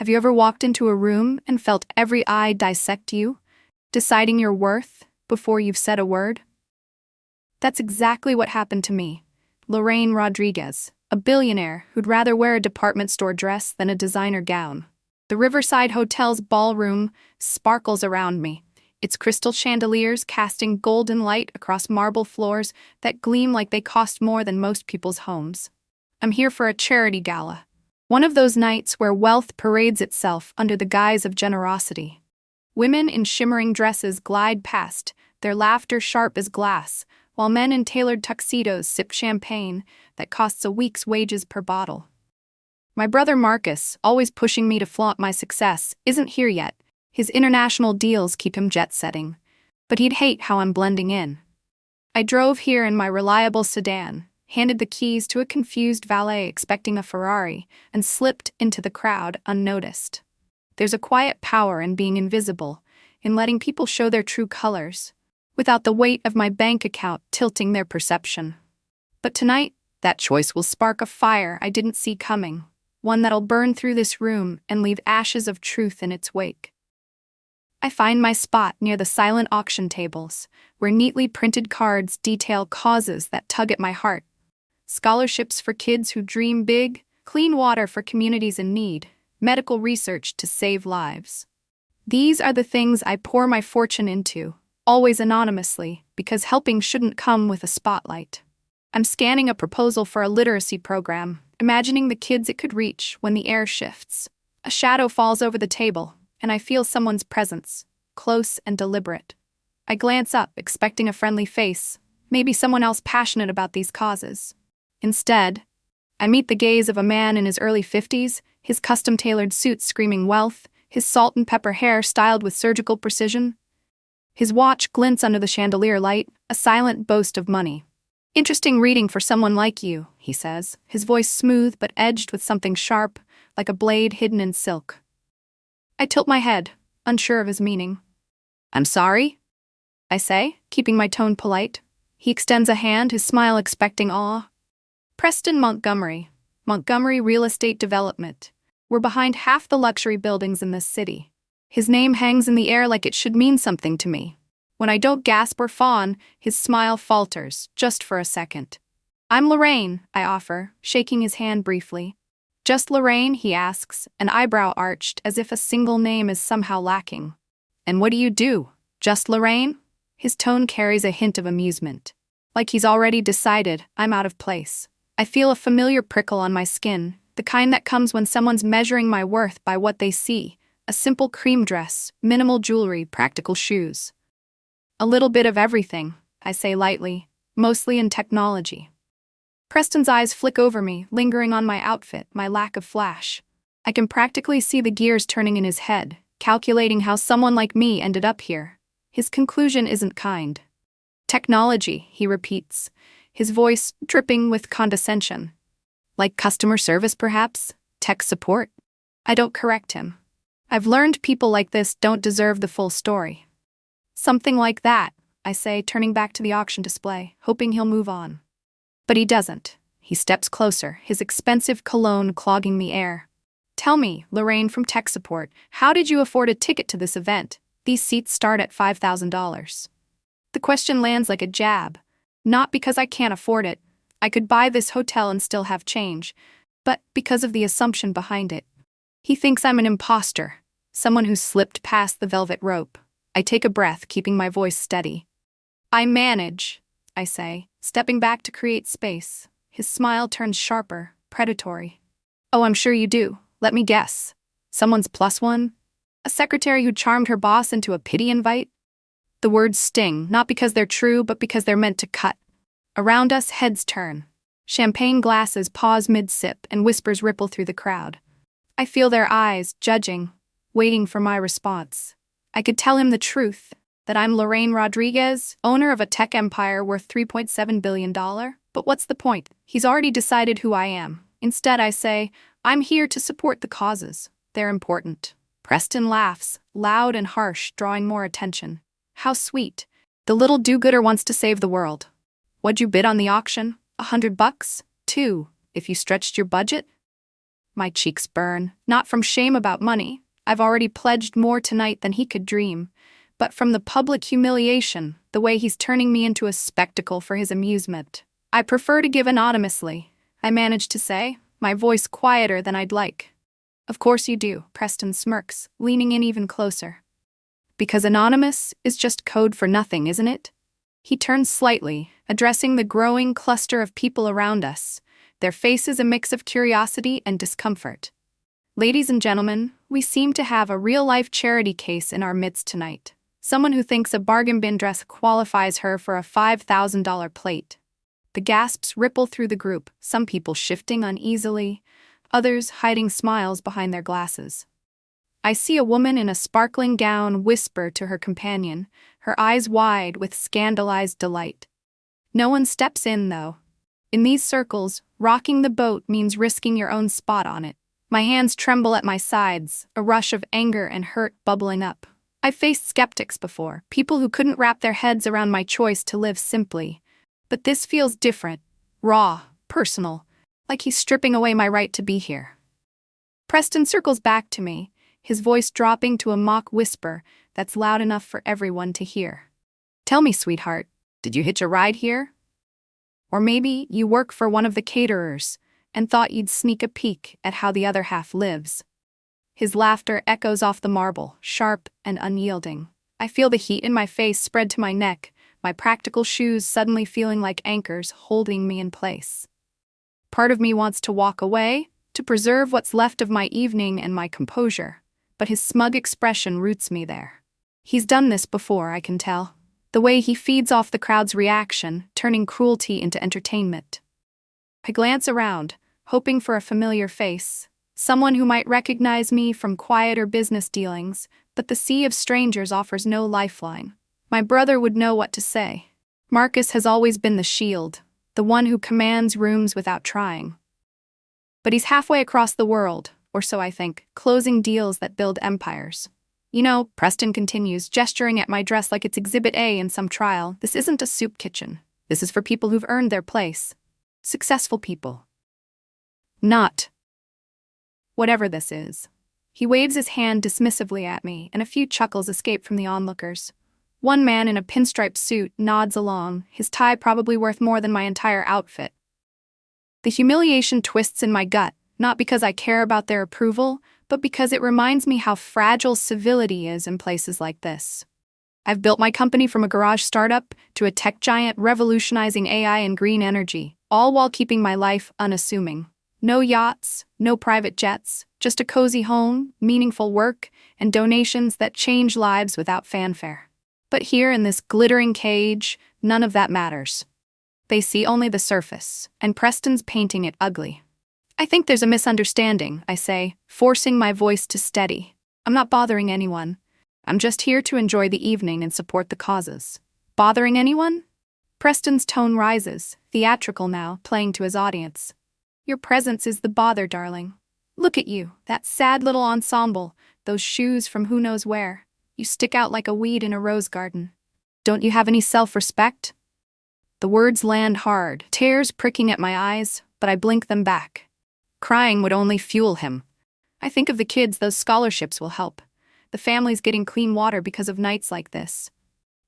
Have you ever walked into a room and felt every eye dissect you, deciding your worth before you've said a word? That's exactly what happened to me. Lorraine Rodriguez, a billionaire who'd rather wear a department store dress than a designer gown. The Riverside Hotel's ballroom sparkles around me, its crystal chandeliers casting golden light across marble floors that gleam like they cost more than most people's homes. I'm here for a charity gala, one of those nights where wealth parades itself under the guise of generosity. Women in shimmering dresses glide past, their laughter sharp as glass, while men in tailored tuxedos sip champagne that costs a week's wages per bottle. My brother Marcus, always pushing me to flaunt my success, isn't here yet. His international deals keep him jet-setting, but he'd hate how I'm blending in. I drove here in my reliable sedan, handed the keys to a confused valet expecting a Ferrari, and slipped into the crowd unnoticed. There's a quiet power in being invisible, in letting people show their true colors, without the weight of my bank account tilting their perception. But tonight, that choice will spark a fire I didn't see coming, one that'll burn through this room and leave ashes of truth in its wake. I find my spot near the silent auction tables, where neatly printed cards detail causes that tug at my heart. Scholarships for kids who dream big, clean water for communities in need, medical research to save lives. These are the things I pour my fortune into, always anonymously, because helping shouldn't come with a spotlight. I'm scanning a proposal for a literacy program, imagining the kids it could reach when the air shifts. A shadow falls over the table, and I feel someone's presence, close and deliberate. I glance up, expecting a friendly face, maybe someone else passionate about these causes. Instead, I meet the gaze of a man in his early 50s, his custom-tailored suit screaming wealth, his salt and pepper hair styled with surgical precision. His watch glints under the chandelier light, a silent boast of money. "Interesting reading for someone like you," he says, his voice smooth but edged with something sharp, like a blade hidden in silk. I tilt my head, unsure of his meaning. "I'm sorry," I say, keeping my tone polite. He extends a hand, his smile expecting awe. "Preston Montgomery, Montgomery Real Estate Development. We're behind half the luxury buildings in this city." His name hangs in the air like it should mean something to me. When I don't gasp or fawn, his smile falters, just for a second. "I'm Lorraine," I offer, shaking his hand briefly. "Just Lorraine?" he asks, an eyebrow arched as if a single name is somehow lacking. "And what do you do? Just Lorraine?" His tone carries a hint of amusement. Like he's already decided I'm out of place. I feel a familiar prickle on my skin, the kind that comes when someone's measuring my worth by what they see. A simple cream dress, minimal jewelry, practical shoes. "A little bit of everything," I say lightly, "mostly in technology." Preston's eyes flick over me, lingering on my outfit, my lack of flash. I can practically see the gears turning in his head, calculating how someone like me ended up here. His conclusion isn't kind. "Technology," he repeats, his voice dripping with condescension. "Like customer service, perhaps? Tech support?" I don't correct him. I've learned people like this don't deserve the full story. "Something like that," I say, turning back to the auction display, hoping he'll move on. But he doesn't. He steps closer, his expensive cologne clogging the air. "Tell me, Lorraine from tech support, how did you afford a ticket to this event? These seats start at $5,000. The question lands like a jab. Not because I can't afford it. I could buy this hotel and still have change. But because of the assumption behind it. He thinks I'm an imposter. Someone who slipped past the velvet rope. I take a breath, keeping my voice steady. "I manage," I say, stepping back to create space. His smile turns sharper, predatory. "Oh, I'm sure you do. Let me guess. Someone's plus one? A secretary who charmed her boss into a pity invite?" The words sting, not because they're true, but because they're meant to cut. Around us, heads turn. Champagne glasses pause mid-sip, and whispers ripple through the crowd. I feel their eyes, judging, waiting for my response. I could tell him the truth, that I'm Lorraine Rodriguez, owner of a tech empire worth $3.7 billion. But what's the point? He's already decided who I am. Instead, I say, I'm here to support the causes. They're important. Preston laughs, loud and harsh, drawing more attention. How sweet. The little do-gooder wants to save the world. What'd you bid on the auction? $100? $2, if you stretched your budget? My cheeks burn, not from shame about money. I've already pledged more tonight than he could dream, but from the public humiliation, the way he's turning me into a spectacle for his amusement. I prefer to give anonymously, I managed to say, my voice quieter than I'd like. Of course you do, Preston smirks, leaning in even closer. Because anonymous is just code for nothing, isn't it? He turns slightly, addressing the growing cluster of people around us, their faces a mix of curiosity and discomfort. Ladies and gentlemen, we seem to have a real-life charity case in our midst tonight. Someone who thinks a bargain bin dress qualifies her for a $5,000 plate. The gasps ripple through the group, some people shifting uneasily, others hiding smiles behind their glasses. I see a woman in a sparkling gown whisper to her companion, her eyes wide with scandalized delight. No one steps in, though. In these circles, rocking the boat means risking your own spot on it. My hands tremble at my sides, a rush of anger and hurt bubbling up. I've faced skeptics before, people who couldn't wrap their heads around my choice to live simply. But this feels different, raw, personal, like he's stripping away my right to be here. Preston circles back to me, his voice dropping to a mock whisper that's loud enough for everyone to hear. Tell me, sweetheart, did you hitch a ride here? Or maybe you work for one of the caterers and thought you'd sneak a peek at how the other half lives. His laughter echoes off the marble, sharp and unyielding. I feel the heat in my face spread to my neck, my practical shoes suddenly feeling like anchors holding me in place. Part of me wants to walk away, to preserve what's left of my evening and my composure, but his smug expression roots me there. He's done this before, I can tell. The way he feeds off the crowd's reaction, turning cruelty into entertainment. I glance around, hoping for a familiar face, someone who might recognize me from quieter business dealings, but the sea of strangers offers no lifeline. My brother would know what to say. Marcus has always been the shield, the one who commands rooms without trying. But he's halfway across the world, or so I think, closing deals that build empires. You know, Preston continues, gesturing at my dress like it's Exhibit A in some trial, this isn't a soup kitchen. This is for people who've earned their place. Successful people. Not whatever this is. He waves his hand dismissively at me, and a few chuckles escape from the onlookers. One man in a pinstripe suit nods along, his tie probably worth more than my entire outfit. The humiliation twists in my gut, not because I care about their approval, but because it reminds me how fragile civility is in places like this. I've built my company from a garage startup to a tech giant revolutionizing AI and green energy, all while keeping my life unassuming. No yachts, no private jets, just a cozy home, meaningful work, and donations that change lives without fanfare. But here in this glittering cage, none of that matters. They see only the surface, and Preston's painting it ugly. I think there's a misunderstanding, I say, forcing my voice to steady. I'm not bothering anyone. I'm just here to enjoy the evening and support the causes. Bothering anyone? Preston's tone rises, theatrical now, playing to his audience. Your presence is the bother, darling. Look at you, that sad little ensemble, those shoes from who knows where. You stick out like a weed in a rose garden. Don't you have any self-respect? The words land hard, tears pricking at my eyes, but I blink them back. Crying would only fuel him. I think of the kids those scholarships will help. The families getting clean water because of nights like this.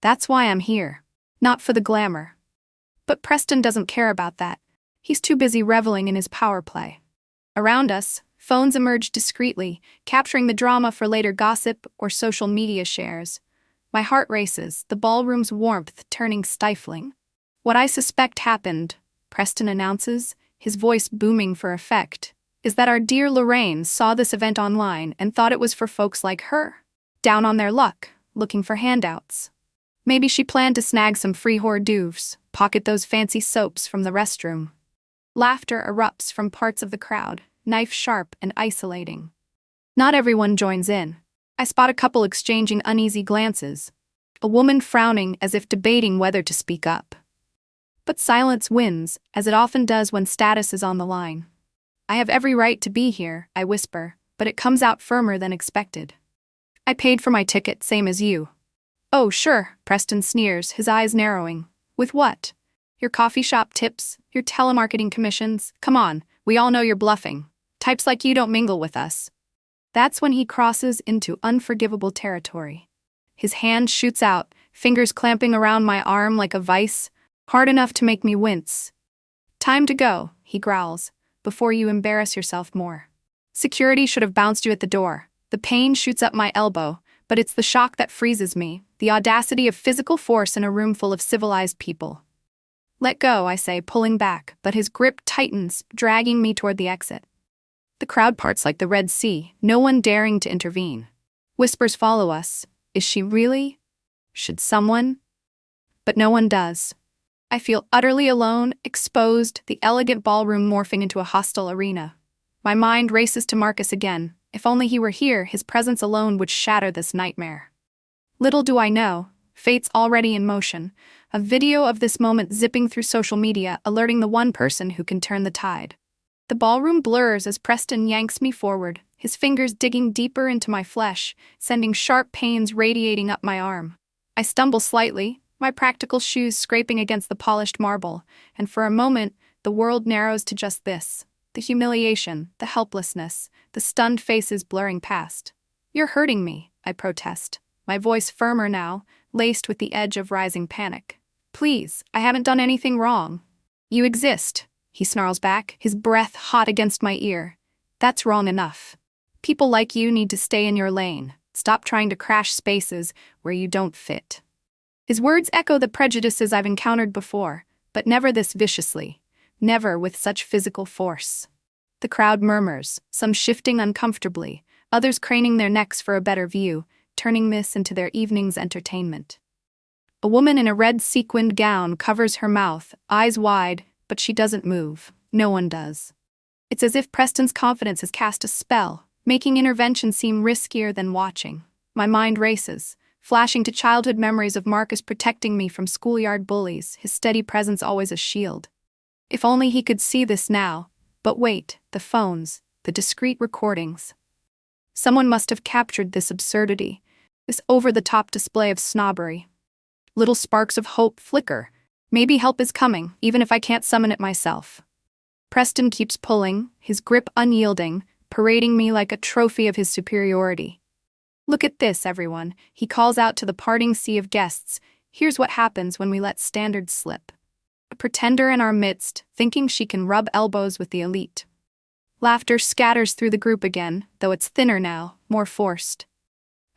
That's why I'm here. Not for the glamour. But Preston doesn't care about that. He's too busy reveling in his power play. Around us, phones emerge discreetly, capturing the drama for later gossip or social media shares. My heart races, the ballroom's warmth turning stifling. What I suspect happened, Preston announces, his voice booming for effect, is that our dear Lorraine saw this event online and thought it was for folks like her, down on their luck, looking for handouts. Maybe she planned to snag some free hors d'oeuvres, pocket those fancy soaps from the restroom. Laughter erupts from parts of the crowd, knife-sharp and isolating. Not everyone joins in. I spot a couple exchanging uneasy glances, a woman frowning as if debating whether to speak up. But silence wins, as it often does when status is on the line. I have every right to be here, I whisper, but it comes out firmer than expected. I paid for my ticket, same as you. Oh, sure, Preston sneers, his eyes narrowing. With what? Your coffee shop tips? Your telemarketing commissions? Come on, we all know you're bluffing. Types like you don't mingle with us. That's when he crosses into unforgivable territory. His hand shoots out, fingers clamping around my arm like a vice, hard enough to make me wince. Time to go, he growls, before you embarrass yourself more. Security should have bounced you at the door. The pain shoots up my elbow, but it's the shock that freezes me, the audacity of physical force in a room full of civilized people. Let go, I say, pulling back, but his grip tightens, dragging me toward the exit. The crowd parts like the Red Sea, no one daring to intervene. Whispers follow us. Is she really? Should someone? But no one does. I feel utterly alone, exposed, the elegant ballroom morphing into a hostile arena. My mind races to Marcus again. If only he were here, his presence alone would shatter this nightmare. Little do I know, fate's already in motion. A video of this moment zipping through social media, alerting the one person who can turn the tide. The ballroom blurs as Preston yanks me forward, his fingers digging deeper into my flesh, sending sharp pains radiating up my arm. I stumble slightly, my practical shoes scraping against the polished marble, and for a moment, the world narrows to just this. The humiliation, the helplessness, the stunned faces blurring past. You're hurting me, I protest, my voice firmer now, laced with the edge of rising panic. Please, I haven't done anything wrong. You exist, he snarls back, his breath hot against my ear. That's wrong enough. People like you need to stay in your lane. Stop trying to crash spaces where you don't fit. His words echo the prejudices I've encountered before, but never this viciously, never with such physical force. The crowd murmurs, some shifting uncomfortably, others craning their necks for a better view, turning this into their evening's entertainment. A woman in a red sequined gown covers her mouth, eyes wide, but she doesn't move. No one does. It's as if Preston's confidence has cast a spell, making intervention seem riskier than watching. My mind races, flashing to childhood memories of Marcus protecting me from schoolyard bullies, his steady presence always a shield. If only he could see this now. But wait, the phones, the discreet recordings. Someone must have captured this absurdity, this over-the-top display of snobbery. Little sparks of hope flicker. Maybe help is coming, even if I can't summon it myself. Preston keeps pulling, his grip unyielding, parading me like a trophy of his superiority. Look at this, everyone, he calls out to the parting sea of guests. Here's what happens when we let standards slip. A pretender in our midst, thinking she can rub elbows with the elite. Laughter scatters through the group again, though it's thinner now, more forced.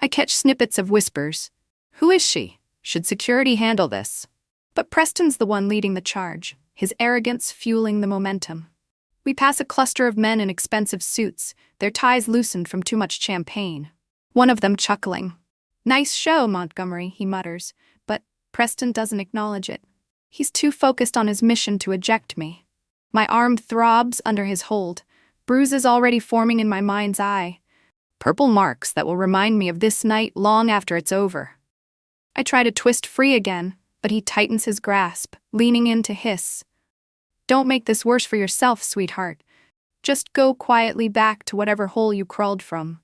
I catch snippets of whispers. Who is she? Should security handle this? But Preston's the one leading the charge, his arrogance fueling the momentum. We pass a cluster of men in expensive suits, their ties loosened from too much champagne. One of them chuckling. Nice show, Montgomery, he mutters, but Preston doesn't acknowledge it. He's too focused on his mission to eject me. My arm throbs under his hold, bruises already forming in my mind's eye. Purple marks that will remind me of this night long after it's over. I try to twist free again, but he tightens his grasp, leaning in to hiss. Don't make this worse for yourself, sweetheart. Just go quietly back to whatever hole you crawled from.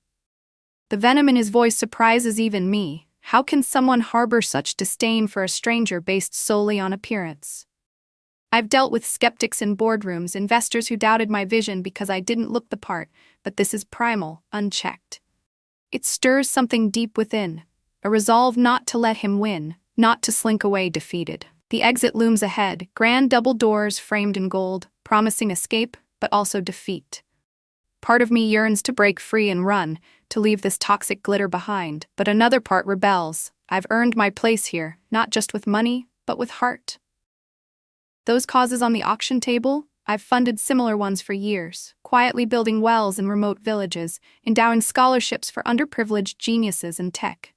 The venom in his voice surprises even me. How can someone harbor such disdain for a stranger based solely on appearance? I've dealt with skeptics in boardrooms, investors who doubted my vision because I didn't look the part, but this is primal, unchecked. It stirs something deep within, a resolve not to let him win, not to slink away defeated. The exit looms ahead, grand double doors framed in gold, promising escape, but also defeat. Part of me yearns to break free and run, to leave this toxic glitter behind, but another part rebels. I've earned my place here, not just with money, but with heart. Those causes on the auction table, I've funded similar ones for years, quietly building wells in remote villages, endowing scholarships for underprivileged geniuses in tech.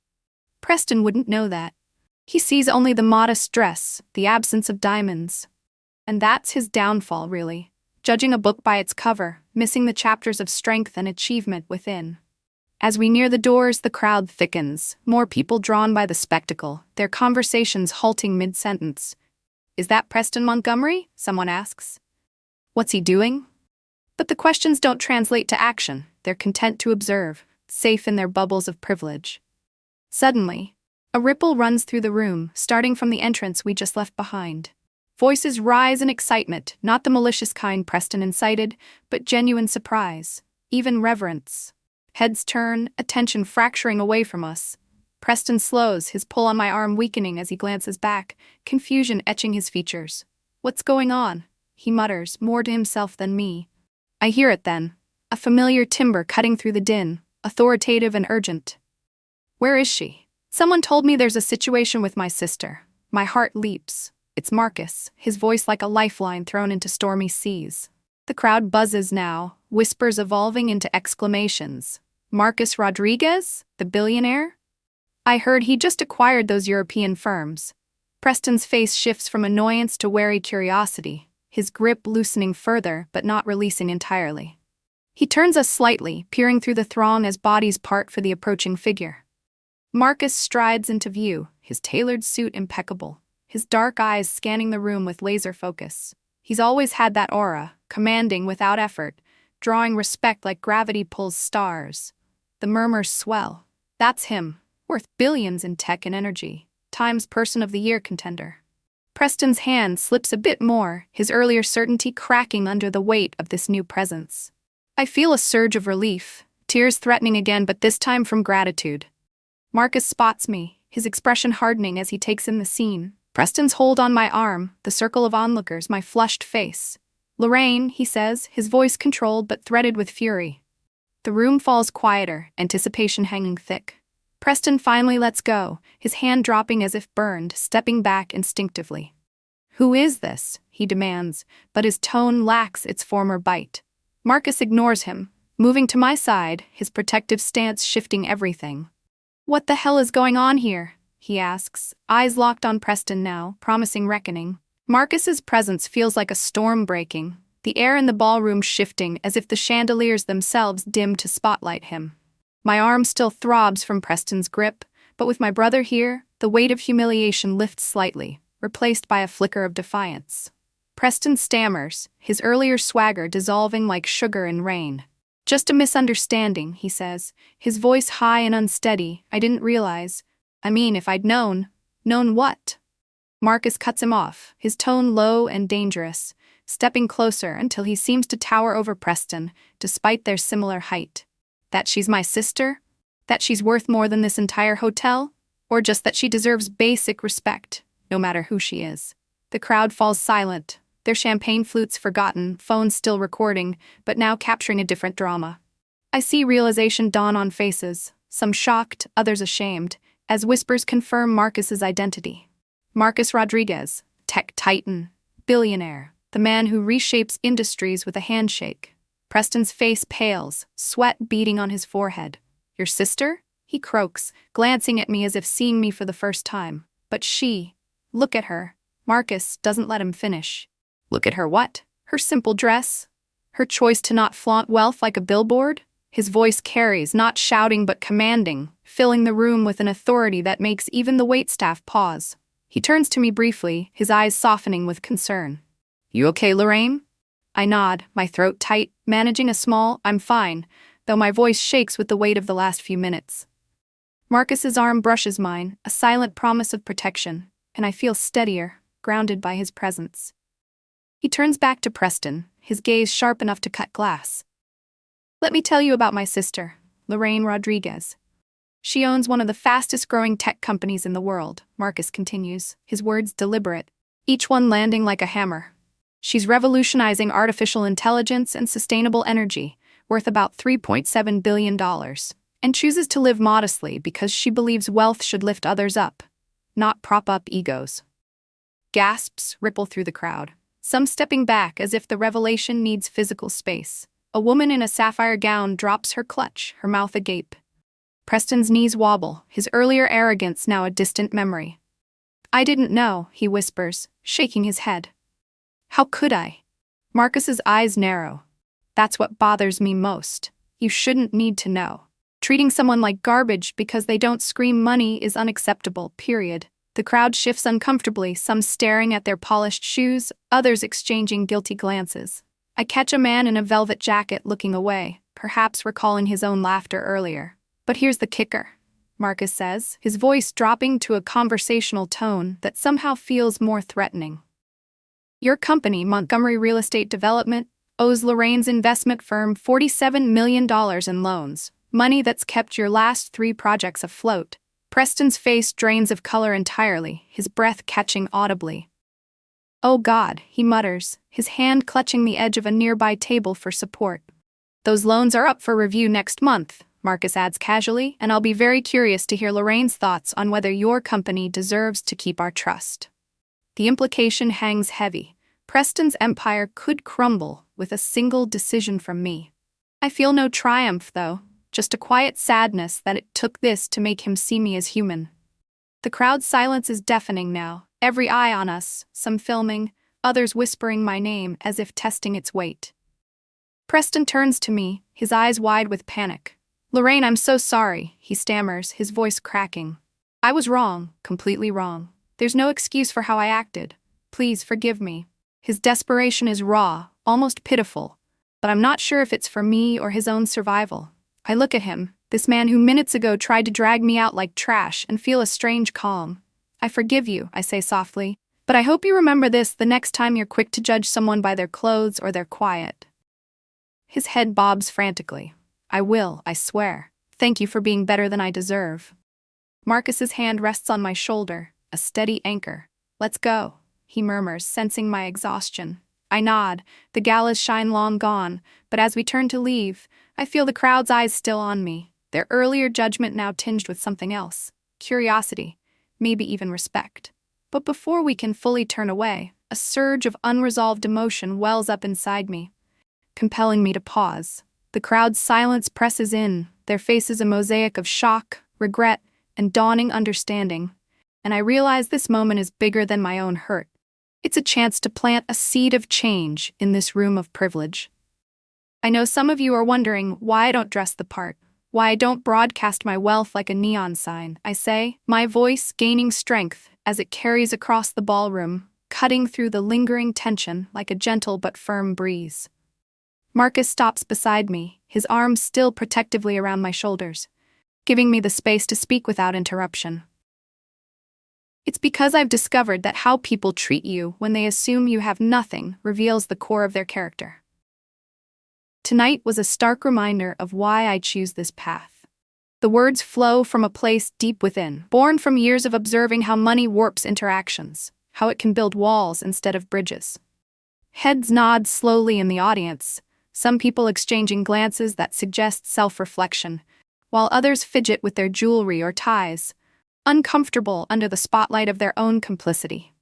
Preston wouldn't know that. He sees only the modest dress, the absence of diamonds. And that's his downfall, really. Judging a book by its cover, missing the chapters of strength and achievement within. As we near the doors, the crowd thickens, more people drawn by the spectacle, their conversations halting mid-sentence. Is that Preston Montgomery? Someone asks. What's he doing? But the questions don't translate to action. They're content to observe, safe in their bubbles of privilege. Suddenly, a ripple runs through the room, starting from the entrance we just left behind. Voices rise in excitement, not the malicious kind Preston incited, but genuine surprise, even reverence. Heads turn, attention fracturing away from us. Preston slows, his pull on my arm weakening as he glances back, confusion etching his features. "What's going on?" he mutters, more to himself than me. I hear it then. A familiar timbre cutting through the din, authoritative and urgent. "Where is she?" "Someone told me there's a situation with my sister." My heart leaps. It's Marcus, his voice like a lifeline thrown into stormy seas. The crowd buzzes now, whispers evolving into exclamations. "Marcus Rodriguez? The billionaire? I heard he just acquired those European firms." Preston's face shifts from annoyance to wary curiosity, his grip loosening further but not releasing entirely. He turns us slightly, peering through the throng as bodies part for the approaching figure. Marcus strides into view, his tailored suit impeccable, his dark eyes scanning the room with laser focus. He's always had that aura, commanding without effort, drawing respect like gravity pulls stars. The murmurs swell. That's him, worth billions in tech and energy, Times Person of the Year contender. Preston's hand slips a bit more, his earlier certainty cracking under the weight of this new presence. I feel a surge of relief, tears threatening again, but this time from gratitude. Marcus spots me, his expression hardening as he takes in the scene. Preston's hold on my arm, the circle of onlookers, my flushed face. "Lorraine," he says, his voice controlled but threaded with fury. The room falls quieter, anticipation hanging thick. Preston finally lets go, his hand dropping as if burned, stepping back instinctively. "Who is this?" he demands, but his tone lacks its former bite. Marcus ignores him, moving to my side, his protective stance shifting everything. "What the hell is going on here?" he asks, eyes locked on Preston now, promising reckoning. Marcus's presence feels like a storm breaking, the air in the ballroom shifting as if the chandeliers themselves dim to spotlight him. My arm still throbs from Preston's grip, but with my brother here, the weight of humiliation lifts slightly, replaced by a flicker of defiance. Preston stammers, his earlier swagger dissolving like sugar in rain. "Just a misunderstanding," he says, his voice high and unsteady. "I didn't realize. I mean, if I'd known." "Known what?" Marcus cuts him off, his tone low and dangerous, stepping closer until he seems to tower over Preston, despite their similar height. "That she's my sister? That she's worth more than this entire hotel? Or just that she deserves basic respect, no matter who she is?" The crowd falls silent, their champagne flutes forgotten, phones still recording, but now capturing a different drama. I see realization dawn on faces, some shocked, others ashamed, as whispers confirm Marcus's identity. Marcus Rodriguez, tech titan, billionaire, the man who reshapes industries with a handshake. Preston's face pales, sweat beading on his forehead. "Your sister?" he croaks, glancing at me as if seeing me for the first time. "But she, look at her." Marcus doesn't let him finish. "Look at her what? Her simple dress? Her choice to not flaunt wealth like a billboard?" His voice carries, not shouting but commanding, filling the room with an authority that makes even the waitstaff pause. He turns to me briefly, his eyes softening with concern. "You okay, Lorraine?" I nod, my throat tight, managing a small "I'm fine," though my voice shakes with the weight of the last few minutes. Marcus's arm brushes mine, a silent promise of protection, and I feel steadier, grounded by his presence. He turns back to Preston, his gaze sharp enough to cut glass. "Let me tell you about my sister, Lorraine Rodriguez. She owns one of the fastest-growing tech companies in the world," Marcus continues, his words deliberate, each one landing like a hammer. "She's revolutionizing artificial intelligence and sustainable energy, worth about $3.7 billion, and chooses to live modestly because she believes wealth should lift others up, not prop up egos." Gasps ripple through the crowd, some stepping back as if the revelation needs physical space. A woman in a sapphire gown drops her clutch, her mouth agape. Preston's knees wobble, his earlier arrogance now a distant memory. "I didn't know," he whispers, shaking his head. "How could I?" Marcus's eyes narrow. "That's what bothers me most. You shouldn't need to know. Treating someone like garbage because they don't scream money is unacceptable, period." The crowd shifts uncomfortably, some staring at their polished shoes, others exchanging guilty glances. I catch a man in a velvet jacket looking away, perhaps recalling his own laughter earlier. "But here's the kicker," Marcus says, his voice dropping to a conversational tone that somehow feels more threatening. Your company, Montgomery Real Estate Development, owes Lorraine's investment firm $47 million in loans, money that's kept your last 3 projects afloat. Preston's face drains of color entirely, his breath catching audibly. Oh God, he mutters, his hand clutching the edge of a nearby table for support. Those loans are up for review next month, Marcus adds casually, and I'll be very curious to hear Lorraine's thoughts on whether your company deserves to keep our trust. The implication hangs heavy. Preston's empire could crumble with a single decision from me. I feel no triumph, though, just a quiet sadness that it took this to make him see me as human. The crowd's silence is deafening now, every eye on us, some filming, others whispering my name as if testing its weight. Preston turns to me, his eyes wide with panic. Lorraine, I'm so sorry, he stammers, his voice cracking. I was wrong, completely wrong. There's no excuse for how I acted. Please forgive me. His desperation is raw, almost pitiful, but I'm not sure if it's for me or his own survival. I look at him, this man who minutes ago tried to drag me out like trash, and feel a strange calm. I forgive you, I say softly, but I hope you remember this the next time you're quick to judge someone by their clothes or their quiet. His head bobs frantically. I will, I swear. Thank you for being better than I deserve. Marcus's hand rests on my shoulder, a steady anchor. Let's go, he murmurs, sensing my exhaustion. I nod, the gala's shine long gone, but as we turn to leave, I feel the crowd's eyes still on me, their earlier judgment now tinged with something else, curiosity, maybe even respect. But before we can fully turn away, a surge of unresolved emotion wells up inside me, compelling me to pause. The crowd's silence presses in, their faces a mosaic of shock, regret, and dawning understanding, and I realize this moment is bigger than my own hurt. It's a chance to plant a seed of change in this room of privilege. I know some of you are wondering why I don't dress the part, why I don't broadcast my wealth like a neon sign. I say, my voice gaining strength as it carries across the ballroom, cutting through the lingering tension like a gentle but firm breeze. Marcus stops beside me, his arms still protectively around my shoulders, giving me the space to speak without interruption. It's because I've discovered that how people treat you when they assume you have nothing reveals the core of their character. Tonight was a stark reminder of why I choose this path. The words flow from a place deep within, born from years of observing how money warps interactions, how it can build walls instead of bridges. Heads nod slowly in the audience, some people exchanging glances that suggest self-reflection, while others fidget with their jewelry or ties, uncomfortable under the spotlight of their own complicity.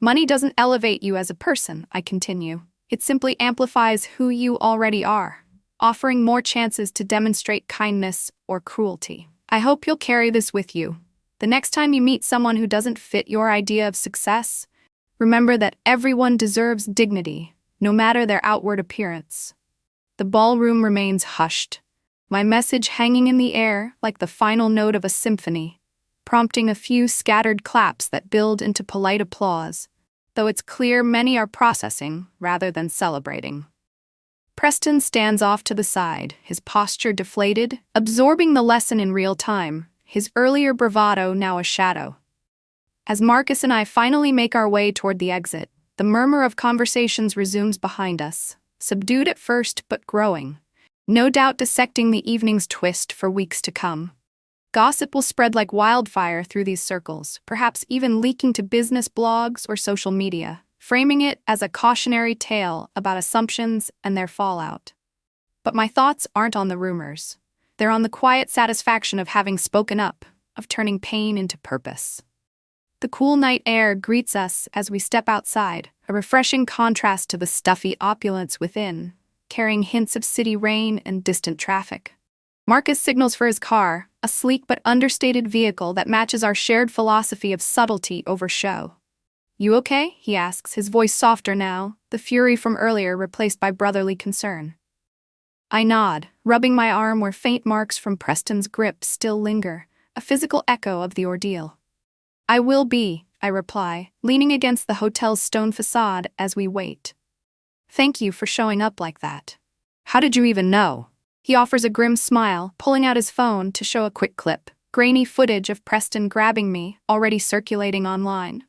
Money doesn't elevate you as a person, I continue. It simply amplifies who you already are, offering more chances to demonstrate kindness or cruelty. I hope you'll carry this with you. The next time you meet someone who doesn't fit your idea of success, remember that everyone deserves dignity, no matter their outward appearance. The ballroom remains hushed, my message hanging in the air like the final note of a symphony, prompting a few scattered claps that build into polite applause, though it's clear many are processing rather than celebrating. Preston stands off to the side, his posture deflated, absorbing the lesson in real time, his earlier bravado now a shadow. As Marcus and I finally make our way toward the exit, the murmur of conversations resumes behind us, subdued at first but growing, no doubt dissecting the evening's twist for weeks to come. Gossip will spread like wildfire through these circles, perhaps even leaking to business blogs or social media, framing it as a cautionary tale about assumptions and their fallout. But my thoughts aren't on the rumors. They're on the quiet satisfaction of having spoken up, of turning pain into purpose. The cool night air greets us as we step outside, a refreshing contrast to the stuffy opulence within, carrying hints of city rain and distant traffic. Marcus signals for his car, a sleek but understated vehicle that matches our shared philosophy of subtlety over show. You okay? He asks, his voice softer now, the fury from earlier replaced by brotherly concern. I nod, rubbing my arm where faint marks from Preston's grip still linger, a physical echo of the ordeal. I will be, I reply, leaning against the hotel's stone facade as we wait. Thank you for showing up like that. How did you even know? He offers a grim smile, pulling out his phone to show a quick clip, grainy footage of Preston grabbing me, already circulating online.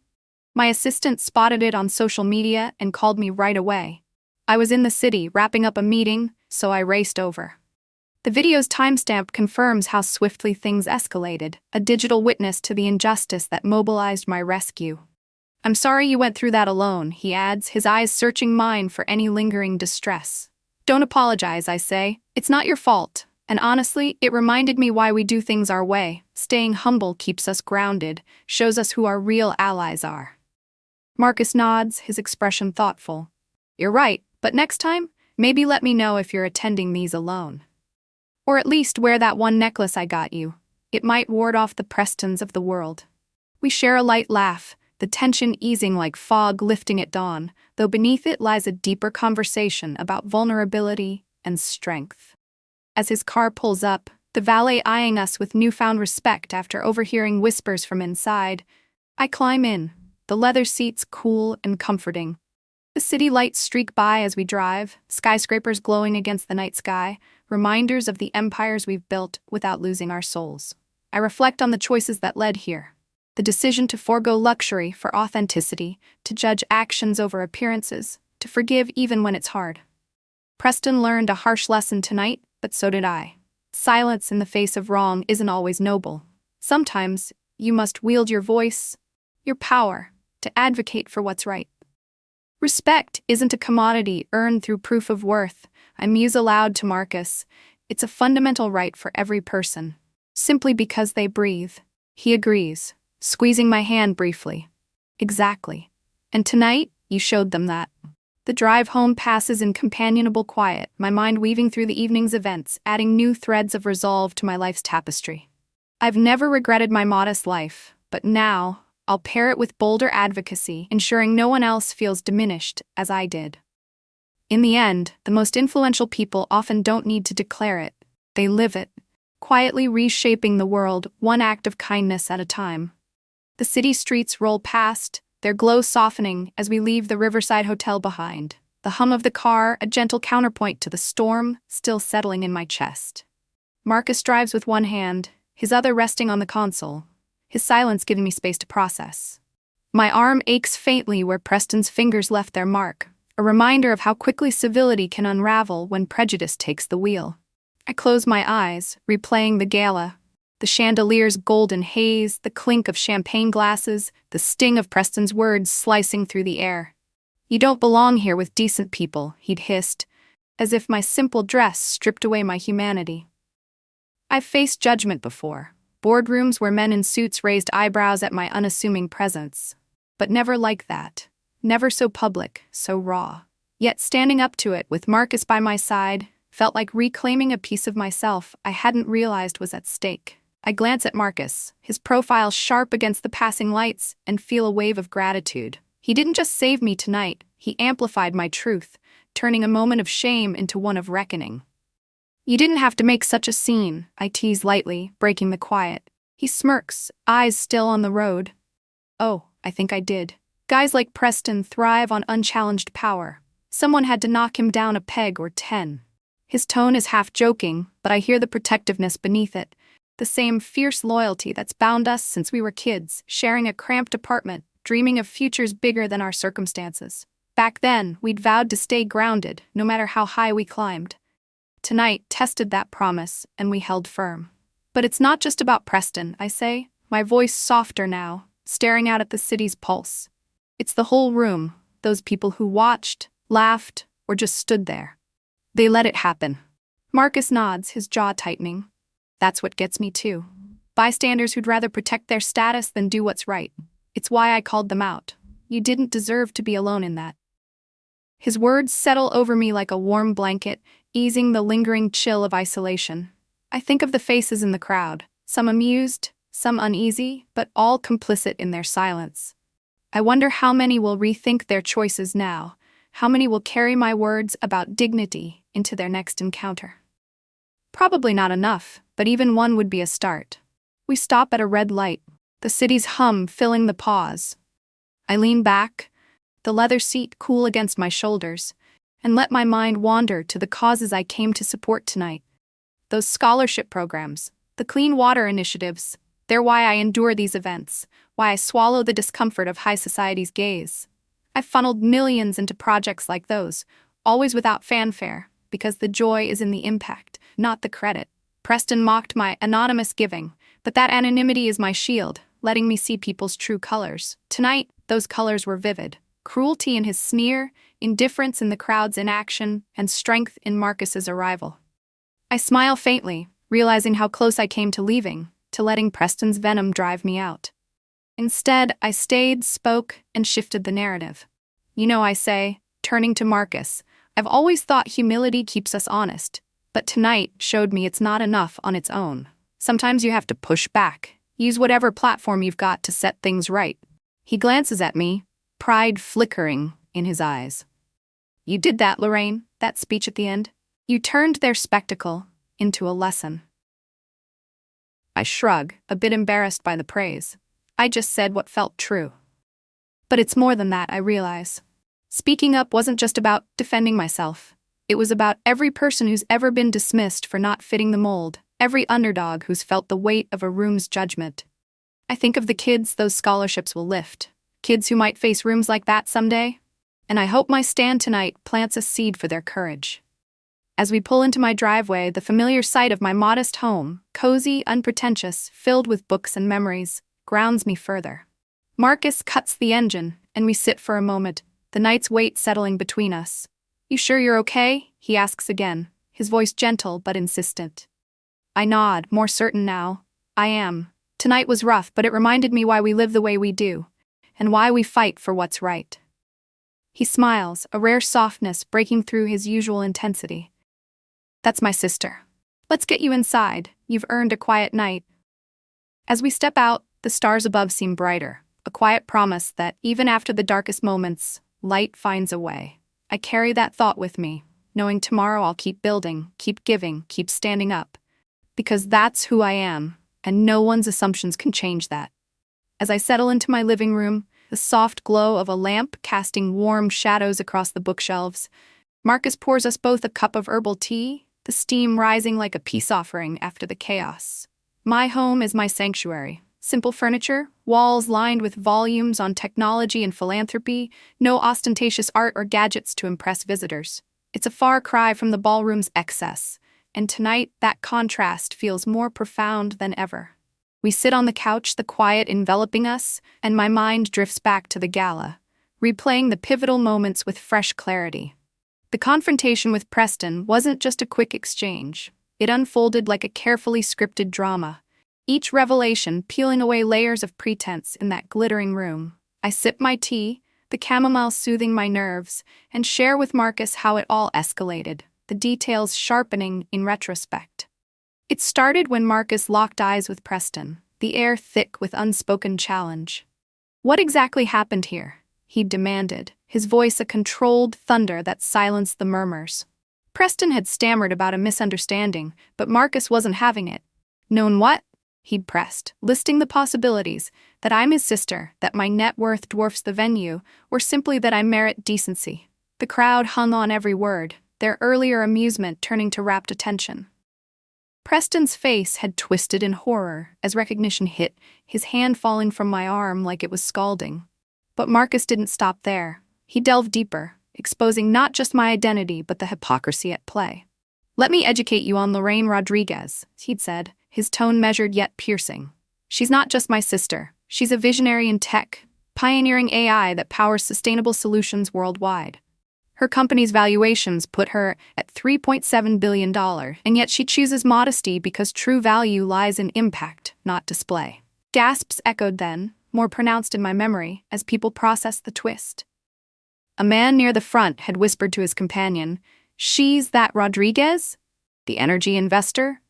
My assistant spotted it on social media and called me right away. I was in the city wrapping up a meeting, so I raced over. The video's timestamp confirms how swiftly things escalated, a digital witness to the injustice that mobilized my rescue. "I'm sorry you went through that alone," he adds, his eyes searching mine for any lingering distress. "Don't apologize," I say. "It's not your fault." And honestly, it reminded me why we do things our way. Staying humble keeps us grounded, shows us who our real allies are. Marcus nods, his expression thoughtful. "You're right, but next time, maybe let me know if you're attending these alone. Or at least wear that one necklace I got you. It might ward off the Prestons of the world." We share a light laugh, the tension easing like fog lifting at dawn, though beneath it lies a deeper conversation about vulnerability and strength. As his car pulls up, the valet eyeing us with newfound respect after overhearing whispers from inside, I climb in, the leather seats cool and comforting. The city lights streak by as we drive, skyscrapers glowing against the night sky, reminders of the empires we've built without losing our souls. I reflect on the choices that led here. The decision to forego luxury for authenticity, to judge actions over appearances, to forgive even when it's hard. Preston learned a harsh lesson tonight, but so did I. Silence in the face of wrong isn't always noble. Sometimes, you must wield your voice, your power, to advocate for what's right. Respect isn't a commodity earned through proof of worth, I muse aloud to Marcus. It's a fundamental right for every person. Simply because they breathe. He agrees, squeezing my hand briefly. Exactly. And tonight, you showed them that. The drive home passes in companionable quiet, my mind weaving through the evening's events, adding new threads of resolve to my life's tapestry. I've never regretted my modest life, but now, I'll pair it with bolder advocacy, ensuring no one else feels diminished as I did. In the end, the most influential people often don't need to declare it, they live it, quietly reshaping the world one act of kindness at a time. The city streets roll past, their glow softening as we leave the Riverside Hotel behind, the hum of the car a gentle counterpoint to the storm still settling in my chest. Marcus drives with one hand, his other resting on the console, his silence giving me space to process. My arm aches faintly where Preston's fingers left their mark, a reminder of how quickly civility can unravel when prejudice takes the wheel. I close my eyes, replaying the gala. The chandelier's golden haze, the clink of champagne glasses, the sting of Preston's words slicing through the air. "You don't belong here with decent people," he'd hissed, as if my simple dress stripped away my humanity. I've faced judgment before, boardrooms where men in suits raised eyebrows at my unassuming presence. But never like that. Never so public, so raw. Yet standing up to it with Marcus by my side felt like reclaiming a piece of myself I hadn't realized was at stake. I glance at Marcus, his profile sharp against the passing lights, and feel a wave of gratitude. He didn't just save me tonight, he amplified my truth, turning a moment of shame into one of reckoning. "You didn't have to make such a scene," I tease lightly, breaking the quiet. He smirks, eyes still on the road. "Oh, I think I did. Guys like Preston thrive on unchallenged power. Someone had to knock him down a peg or 10. His tone is half joking, but I hear the protectiveness beneath it. The same fierce loyalty that's bound us since we were kids, sharing a cramped apartment, dreaming of futures bigger than our circumstances. Back then, we'd vowed to stay grounded, no matter how high we climbed. Tonight tested that promise, and we held firm. But it's not just about Preston, I say, my voice softer now, staring out at the city's pulse. It's the whole room, those people who watched, laughed, or just stood there. They let it happen. Marcus nods, his jaw tightening. That's what gets me too. Bystanders who'd rather protect their status than do what's right. It's why I called them out. You didn't deserve to be alone in that. His words settle over me like a warm blanket, easing the lingering chill of isolation. I think of the faces in the crowd, some amused, some uneasy, but all complicit in their silence. I wonder how many will rethink their choices now, how many will carry my words about dignity into their next encounter. Probably not enough, but even one would be a start. We stop at a red light, the city's hum filling the pause. I lean back, the leather seat cool against my shoulders, and let my mind wander to the causes I came to support tonight. Those scholarship programs, the clean water initiatives, They're why I endure these events, why I swallow the discomfort of high society's gaze. I've funneled millions into projects like those, always without fanfare, because the joy is in the impact, not the credit. Preston mocked my anonymous giving, but that anonymity is my shield, letting me see people's true colors. Tonight, those colors were vivid. Cruelty in his sneer, indifference in the crowd's inaction, and strength in Marcus's arrival. I smile faintly, realizing how close I came to leaving, to letting Preston's venom drive me out. Instead, I stayed, spoke, and shifted the narrative. You know, I say, turning to Marcus, I've always thought humility keeps us honest, but tonight showed me it's not enough on its own. Sometimes you have to push back, use whatever platform you've got to set things right. He glances at me, pride flickering in his eyes. You did that, Lorraine, that speech at the end. You turned their spectacle into a lesson. I shrug, a bit embarrassed by the praise. I just said what felt true. But it's more than that, I realize. Speaking up wasn't just about defending myself. It was about every person who's ever been dismissed for not fitting the mold, every underdog who's felt the weight of a room's judgment. I think of the kids those scholarships will lift, kids who might face rooms like that someday, and I hope my stand tonight plants a seed for their courage. As we pull into my driveway, the familiar sight of my modest home, cozy, unpretentious, filled with books and memories, grounds me further. Marcus cuts the engine, and we sit for a moment, the night's weight settling between us. You sure you're okay? He asks again, his voice gentle but insistent. I nod, more certain now. I am. Tonight was rough, but it reminded me why we live the way we do, and why we fight for what's right. He smiles, a rare softness breaking through his usual intensity. That's my sister. Let's get you inside. You've earned a quiet night. As we step out, the stars above seem brighter, a quiet promise that, even after the darkest moments, light finds a way. I carry that thought with me, knowing tomorrow I'll keep building, keep giving, keep standing up. Because that's who I am, and no one's assumptions can change that. As I settle into my living room, the soft glow of a lamp casting warm shadows across the bookshelves, Marcus pours us both a cup of herbal tea, the steam rising like a peace offering after the chaos. My home is my sanctuary. Simple furniture, walls lined with volumes on technology and philanthropy, no ostentatious art or gadgets to impress visitors. It's a far cry from the ballroom's excess, and tonight that contrast feels more profound than ever. We sit on the couch, the quiet enveloping us, and my mind drifts back to the gala, replaying the pivotal moments with fresh clarity. The confrontation with Preston wasn't just a quick exchange. It unfolded like a carefully scripted drama, each revelation peeling away layers of pretense in that glittering room. I sip my tea, the chamomile soothing my nerves, and share with Marcus how it all escalated, the details sharpening in retrospect. It started when Marcus locked eyes with Preston, the air thick with unspoken challenge. What exactly happened here? He demanded, his voice a controlled thunder that silenced the murmurs. Preston had stammered about a misunderstanding, but Marcus wasn't having it. Known what? He'd pressed, listing the possibilities, that I'm his sister, that my net worth dwarfs the venue, or simply that I merit decency. The crowd hung on every word, their earlier amusement turning to rapt attention. Preston's face had twisted in horror as recognition hit, his hand falling from my arm like it was scalding. But Marcus didn't stop there. He delved deeper, exposing not just my identity but the hypocrisy at play. Let me educate you on Lorraine Rodriguez, he'd said, his tone measured yet piercing. She's not just my sister. She's a visionary in tech, pioneering AI that powers sustainable solutions worldwide. Her company's valuations put her at $3.7 billion, and yet she chooses modesty because true value lies in impact, not display. Gasps echoed then, more pronounced in my memory, as people processed the twist. A man near the front had whispered to his companion, "She's that Rodriguez? The energy investor?"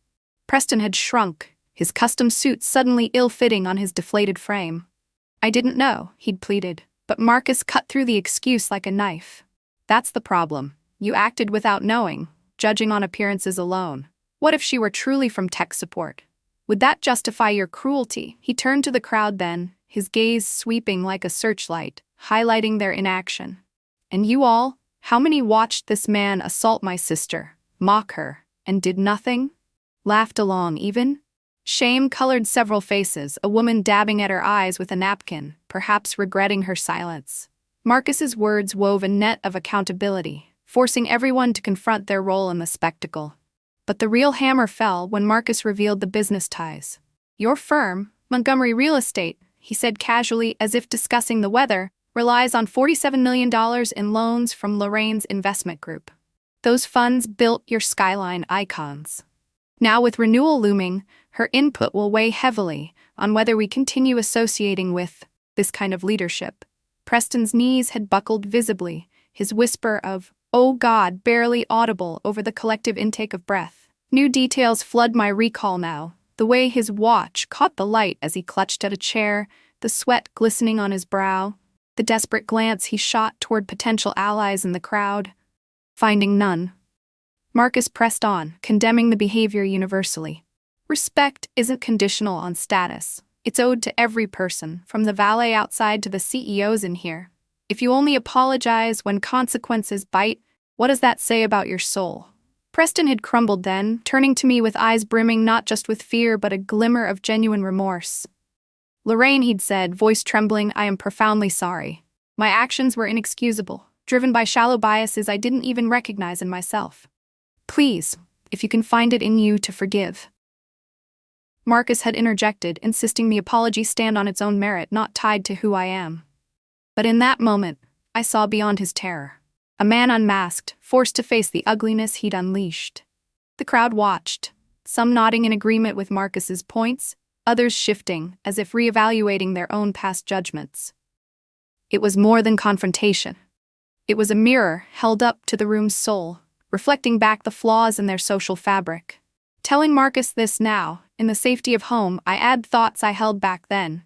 Preston had shrunk, his custom suit suddenly ill-fitting on his deflated frame. "I didn't know," he'd pleaded, but Marcus cut through the excuse like a knife. "That's the problem. You acted without knowing, judging on appearances alone. What if she were truly from tech support? Would that justify your cruelty?" He turned to the crowd then, his gaze sweeping like a searchlight, highlighting their inaction. "And you all, how many watched this man assault my sister, mock her, and did nothing? Laughed along even? Shame colored several faces, a woman dabbing at her eyes with a napkin, perhaps regretting her silence. Marcus's words wove a net of accountability, forcing everyone to confront their role in the spectacle. But the real hammer fell when Marcus revealed the business ties. "Your firm, Montgomery Real Estate," he said casually as if discussing the weather, "relies on $47 million in loans from Lorraine's investment group. Those funds built your skyline icons. Now with renewal looming, her input will weigh heavily on whether we continue associating with this kind of leadership." Preston's knees had buckled visibly, his whisper of, "Oh God," barely audible over the collective intake of breath. New details flood my recall now, the way his watch caught the light as he clutched at a chair, the sweat glistening on his brow, the desperate glance he shot toward potential allies in the crowd. Finding none, Marcus pressed on, condemning the behavior universally. "Respect isn't conditional on status. It's owed to every person, from the valet outside to the CEOs in here. If you only apologize when consequences bite, what does that say about your soul?" Preston had crumbled then, turning to me with eyes brimming not just with fear but a glimmer of genuine remorse. "Lorraine," he'd said, voice trembling, "I am profoundly sorry. My actions were inexcusable, driven by shallow biases I didn't even recognize in myself. Please, if you can find it in you to forgive." Marcus had interjected, insisting the apology stand on its own merit, not tied to who I am. But in that moment, I saw beyond his terror. A man unmasked, forced to face the ugliness he'd unleashed. The crowd watched, some nodding in agreement with Marcus's points, others shifting, as if reevaluating their own past judgments. It was more than confrontation. It was a mirror held up to the room's soul, reflecting back the flaws in their social fabric. Telling Marcus this now, in the safety of home, I add thoughts I held back then.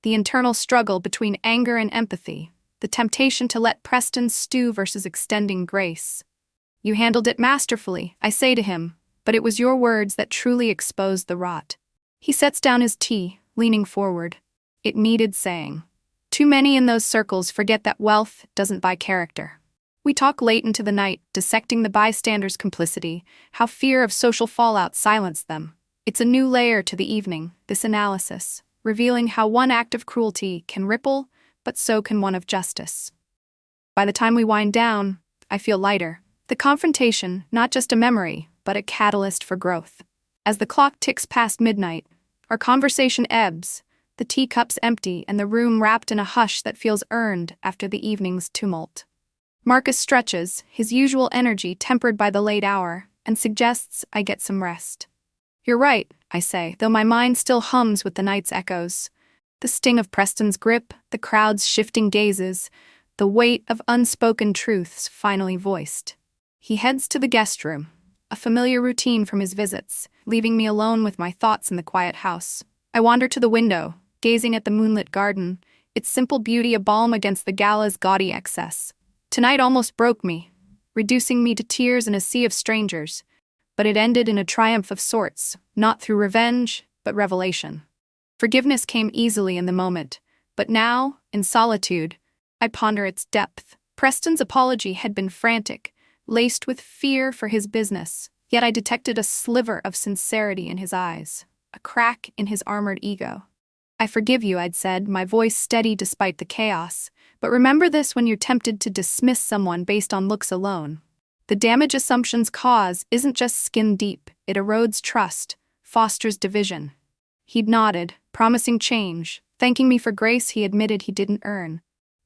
The internal struggle between anger and empathy, the temptation to let Preston stew versus extending grace. "You handled it masterfully," I say to him, "but it was your words that truly exposed the rot." He sets down his tea, leaning forward. It needed saying. Too many in those circles forget that wealth doesn't buy character. We talk late into the night, dissecting the bystanders' complicity, how fear of social fallout silenced them. It's a new layer to the evening, this analysis, revealing how one act of cruelty can ripple, but so can one of justice. By the time we wind down, I feel lighter. The confrontation, not just a memory, but a catalyst for growth. As the clock ticks past midnight, our conversation ebbs, the teacups empty and the room wrapped in a hush that feels earned after the evening's tumult. Marcus stretches, his usual energy tempered by the late hour, and suggests I get some rest. "You're right," I say, though my mind still hums with the night's echoes. The sting of Preston's grip, the crowd's shifting gazes, the weight of unspoken truths finally voiced. He heads to the guest room, a familiar routine from his visits, leaving me alone with my thoughts in the quiet house. I wander to the window, gazing at the moonlit garden, its simple beauty a balm against the gala's gaudy excess. Tonight almost broke me, reducing me to tears in a sea of strangers, but it ended in a triumph of sorts, not through revenge, but revelation. Forgiveness came easily in the moment, but now, in solitude, I ponder its depth. Preston's apology had been frantic, laced with fear for his business, yet I detected a sliver of sincerity in his eyes, a crack in his armored ego. "I forgive you," I'd said, my voice steady despite the chaos. "But remember this when you're tempted to dismiss someone based on looks alone. The damage assumptions cause isn't just skin deep, it erodes trust, fosters division." He'd nodded, promising change, thanking me for grace he admitted he didn't earn.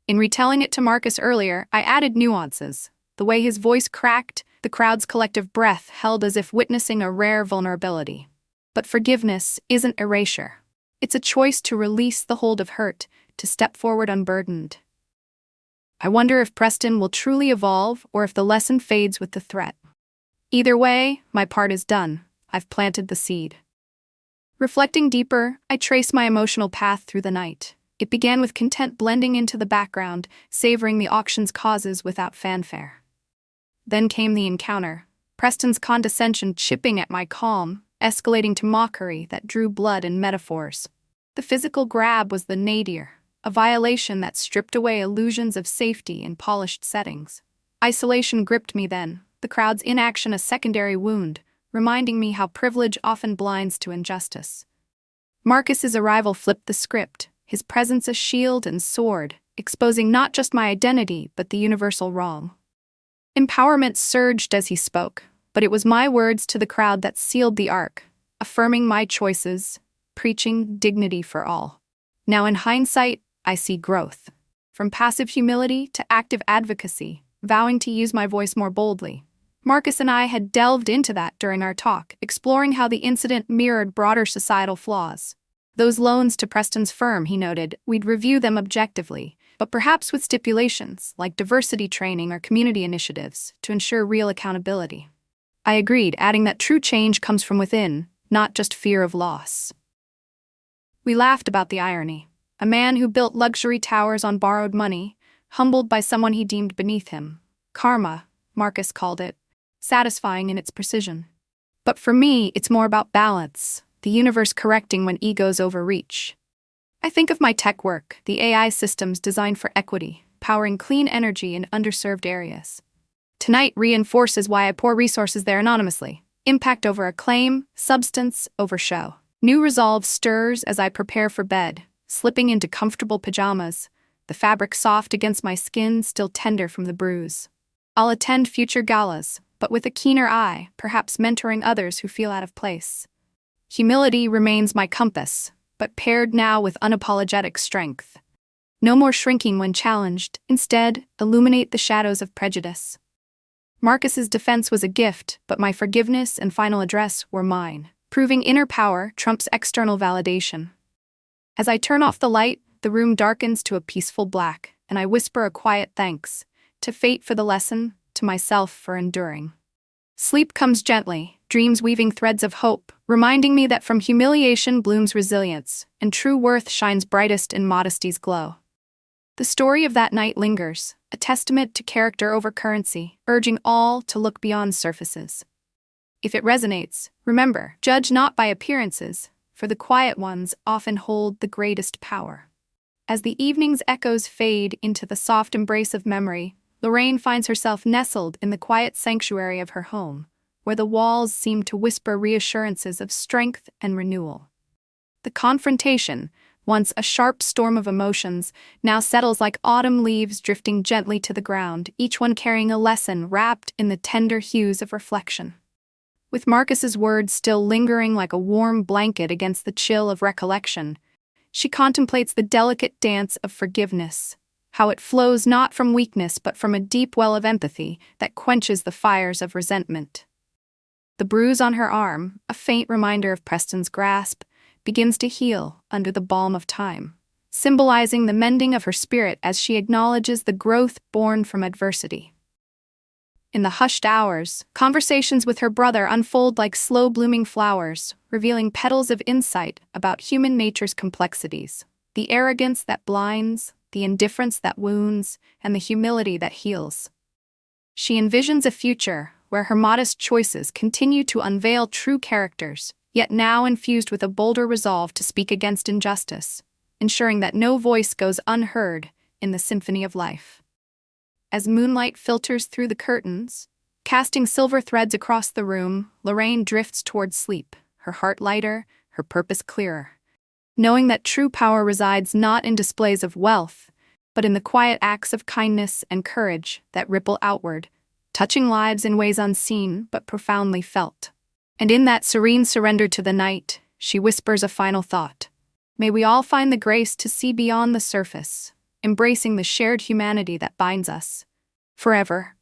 In retelling it to Marcus earlier, I added nuances. The way his voice cracked, the crowd's collective breath held as if witnessing a rare vulnerability. But forgiveness isn't erasure. It's a choice to release the hold of hurt, to step forward unburdened. I wonder if Preston will truly evolve or if the lesson fades with the threat. Either way, my part is done. I've planted the seed. Reflecting deeper, I trace my emotional path through the night. It began with content blending into the background, savoring the auction's causes without fanfare. Then came the encounter, Preston's condescension chipping at my calm, escalating to mockery that drew blood and metaphors. The physical grab was the nadir, a violation that stripped away illusions of safety in polished settings. Isolation gripped me then, the crowd's inaction a secondary wound, reminding me how privilege often blinds to injustice. Marcus's arrival flipped the script, his presence a shield and sword, exposing not just my identity but the universal wrong. Empowerment surged as he spoke, but it was my words to the crowd that sealed the arc, affirming my choices, preaching dignity for all. Now in hindsight, I see growth. From passive humility to active advocacy, vowing to use my voice more boldly. Marcus and I had delved into that during our talk, exploring how the incident mirrored broader societal flaws. Those loans to Preston's firm, he noted, we'd review them objectively, but perhaps with stipulations, like diversity training or community initiatives, to ensure real accountability. I agreed, adding that true change comes from within, not just fear of loss. We laughed about the irony. A man who built luxury towers on borrowed money, humbled by someone he deemed beneath him. Karma, Marcus called it, satisfying in its precision. But for me, it's more about balance, the universe correcting when egos overreach. I think of my tech work, the AI systems designed for equity, powering clean energy in underserved areas. Tonight reinforces why I pour resources there anonymously. Impact over acclaim, substance over show. New resolve stirs as I prepare for bed, slipping into comfortable pajamas, the fabric soft against my skin still tender from the bruise. I'll attend future galas, but with a keener eye, perhaps mentoring others who feel out of place. Humility remains my compass, but paired now with unapologetic strength. No more shrinking when challenged, instead, illuminate the shadows of prejudice. Marcus's defense was a gift, but my forgiveness and final address were mine, proving inner power trumps external validation. As I turn off the light, the room darkens to a peaceful black, and I whisper a quiet thanks, to fate for the lesson, to myself for enduring. Sleep comes gently, dreams weaving threads of hope, reminding me that from humiliation blooms resilience, and true worth shines brightest in modesty's glow. The story of that night lingers, a testament to character over currency, urging all to look beyond surfaces. If it resonates, remember, judge not by appearances, for the quiet ones often hold the greatest power. As the evening's echoes fade into the soft embrace of memory, Lorraine finds herself nestled in the quiet sanctuary of her home, where the walls seem to whisper reassurances of strength and renewal. The confrontation, once a sharp storm of emotions, now settles like autumn leaves drifting gently to the ground, each one carrying a lesson wrapped in the tender hues of reflection. With Marcus's words still lingering like a warm blanket against the chill of recollection, she contemplates the delicate dance of forgiveness, how it flows not from weakness but from a deep well of empathy that quenches the fires of resentment. The bruise on her arm, a faint reminder of Preston's grasp, begins to heal under the balm of time, symbolizing the mending of her spirit as she acknowledges the growth born from adversity. In the hushed hours, conversations with her brother unfold like slow-blooming flowers, revealing petals of insight about human nature's complexities, the arrogance that blinds, the indifference that wounds, and the humility that heals. She envisions a future where her modest choices continue to unveil true characters, yet now infused with a bolder resolve to speak against injustice, ensuring that no voice goes unheard in the symphony of life. As moonlight filters through the curtains, casting silver threads across the room, Lorraine drifts towards sleep, her heart lighter, her purpose clearer, knowing that true power resides not in displays of wealth, but in the quiet acts of kindness and courage that ripple outward, touching lives in ways unseen but profoundly felt. And in that serene surrender to the night, she whispers a final thought. May we all find the grace to see beyond the surface, embracing the shared humanity that binds us. Forever.